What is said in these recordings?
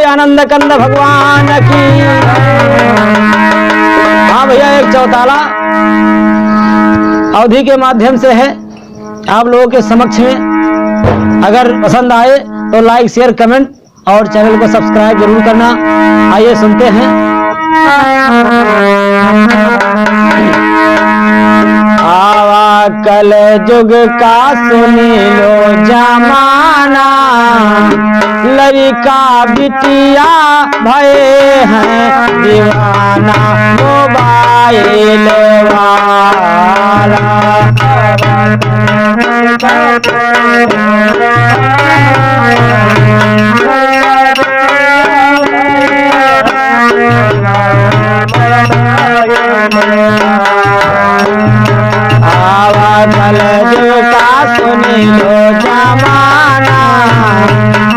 आनंद कंद भगवान की। हाँ भैया, एक चौताला अवधि के माध्यम से है आप लोगों के समक्ष में। अगर पसंद आए तो लाइक शेयर कमेंट और चैनल को सब्सक्राइब जरूर करना। आइए सुनते हैं। आवा कल जुग का सुनी लो जमाना, लड़का बिटिया भये हैं दीवाना मोबाइल वाला। कल जुग का सुनी लो जमाना,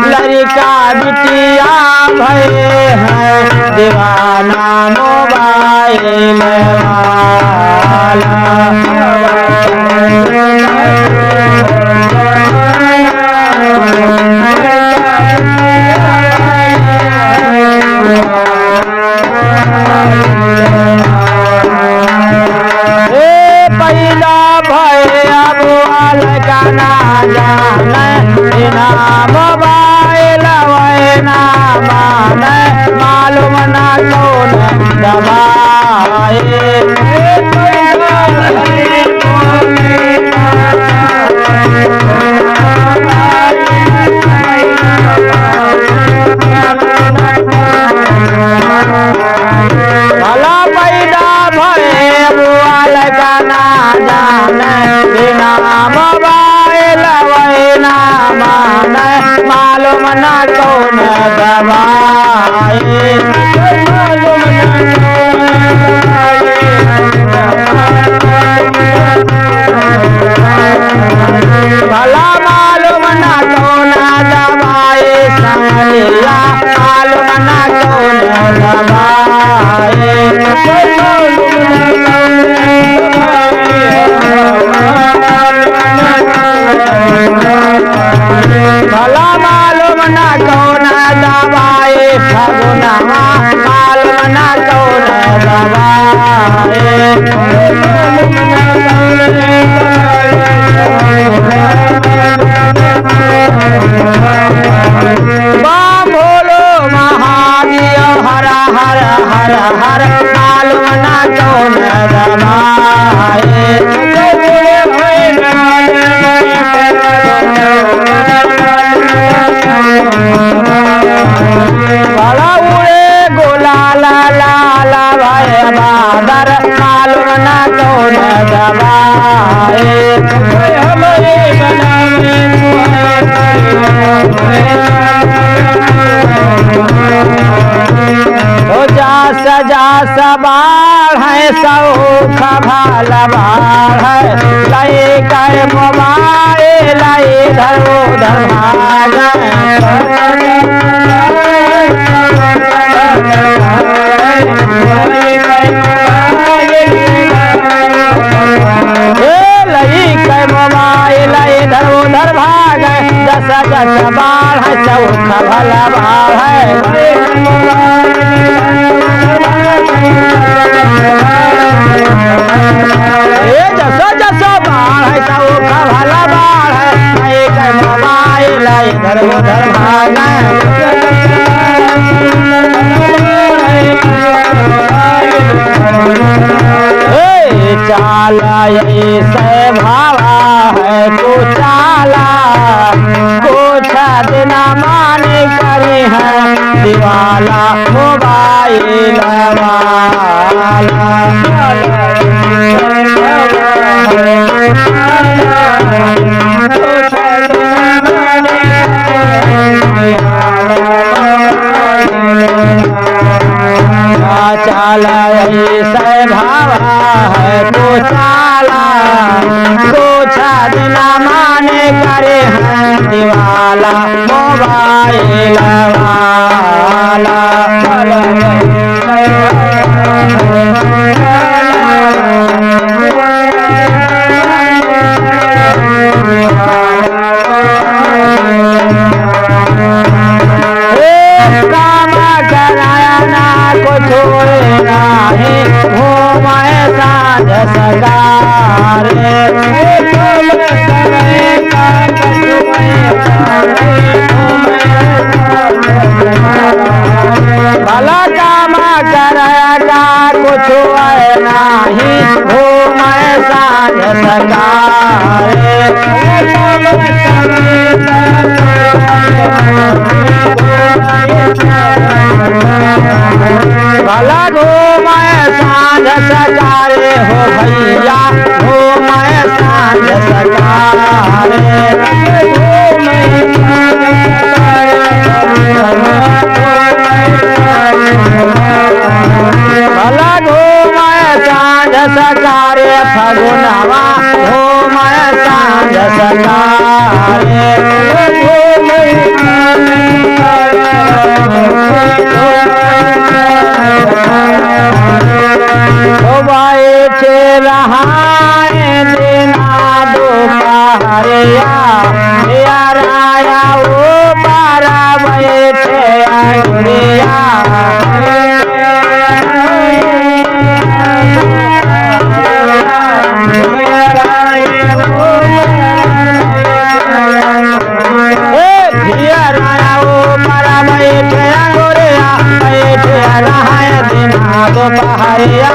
लड़का बिटिया भये हैं दीवाना मोबाइल वाला। मोबाइल वैना माने मालूम ना कौन दबाए। भला पैदा भये बुआल का ना जाने, बिना मोबाइल वैना माने मालूम ना कौन दबाए। भला मालूम ना कौन दबाए, संगलिया मालूम ना कौन दबाए। भला मालूम ना कौन दबाए, फगुनवा मालूम ना कौन दबाए। बम भोलो महादेव हर हर हर हर मालूम ना कौन दबाए। बड़ा उड़े गुलाल लाल भय बादर मालूम ना कौन दबाए। जा सजा सवार है सौख भल भार है, लई कर मोबाइल इधर उधर भाग। लई कर मोबाइल इधर उधर भाग, जस जस बाढ़ है सौख भल भार है। जसो जसो बाढ़ है सौख भला बाढ़ है, एक मोबाइल इधर उधर भाग। चाला ऐसे भावा है तो चाला, कुछ दिन माने करे है दीवाला मोबाइल वाला। चाला ऐसे भावा है तो चाला, कुछ दिन माने करे हैं दीवाला मोबाइल वाला। काम सगारे भला काम करेगा कुछ नहीं घूमे साँझ सगारे भला घूमे साँझ सगारे हो भैया घूमे साँझ सगारे भला घूमे साँझ सगारे फगुनवा घूमे साँझ सगारे बैठे रहाए दिना दोपहरिया राया वो पारा बैठे अंगुरिया राया वो पारा बैठे अंगुरिया बैठे रहाए दिना दोपहरिया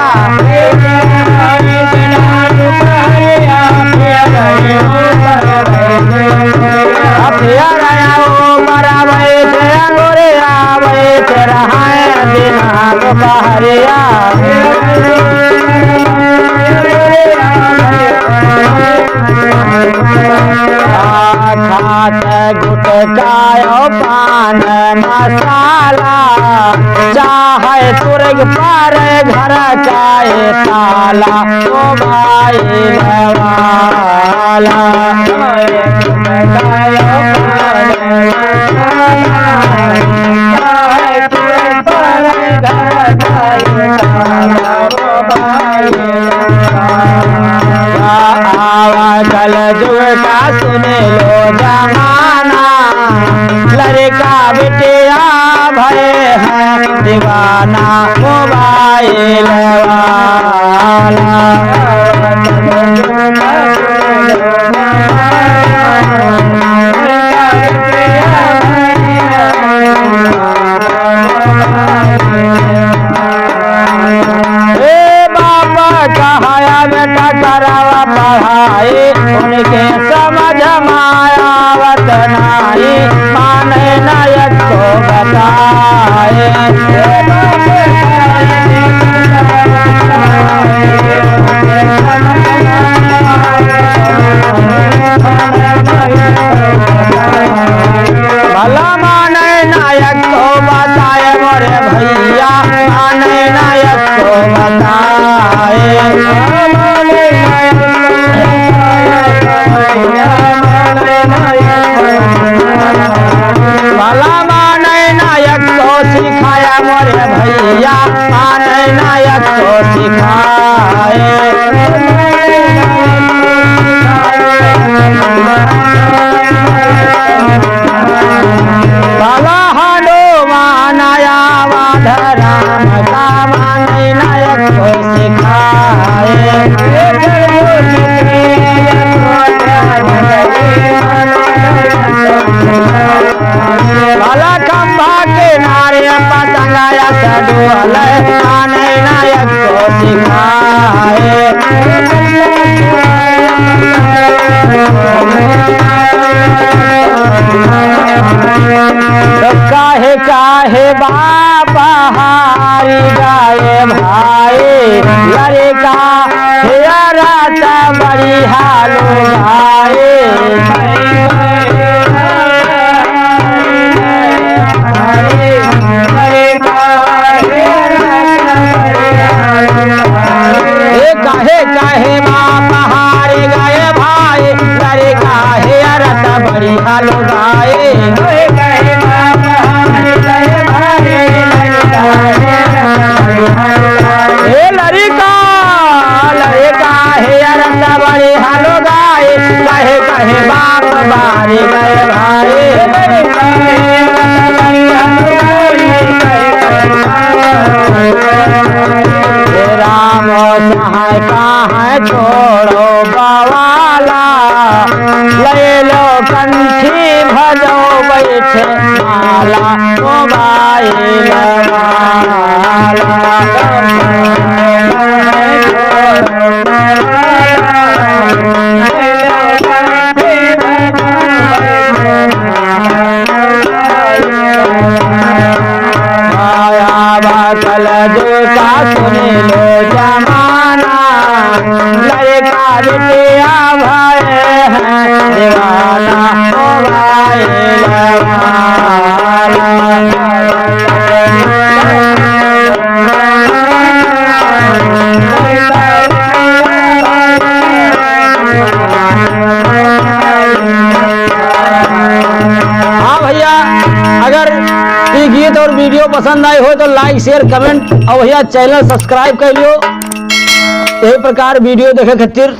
खात गुटकायो पान मसाला चाहे तुरग पर घर काए ताला मोबाइल वाला कल जुग का सुने लो जमाना लड़का बिटिया भरे हैं दीवाना मोबाइल वाला कहाया बेटा करावा पढ़ाई उनके समझ मायावत नाई माने नायक को बताए भला माने नायक को बताए मोरे भैया माने नायक को बताए भला माने नायक को सिखाया मोरे भैया माने नायक को सिखाए भला हनुमान आया राम का माने नायक को सिखाए भला खंभा के नारे पतंगाया सडुअल माने नायक को सिखाए तो काहे काहे बाबा हारी गाए भाई लड़का रात बड़ी हालो भाई काहे काहे बाबा हारी गाए भाई लड़का रत बड़ी हालो गाए लड़का लड़का हे रत बड़ी हालो गाए कहे कहे बाबा कहाँ छोड़ो बवाला, ले लो कंठी भजो बैठे माला, मोबाइल कल का सुन लो जमाना, लड़का बिटिया भय है दीवाना, मोबाइल हाँ भैया, अगर ये गीत और वीडियो पसंद आए हो तो लाइक शेयर कमेंट और भैया चैनल सब्सक्राइब कर लियो। यही प्रकार वीडियो देखे खातिर।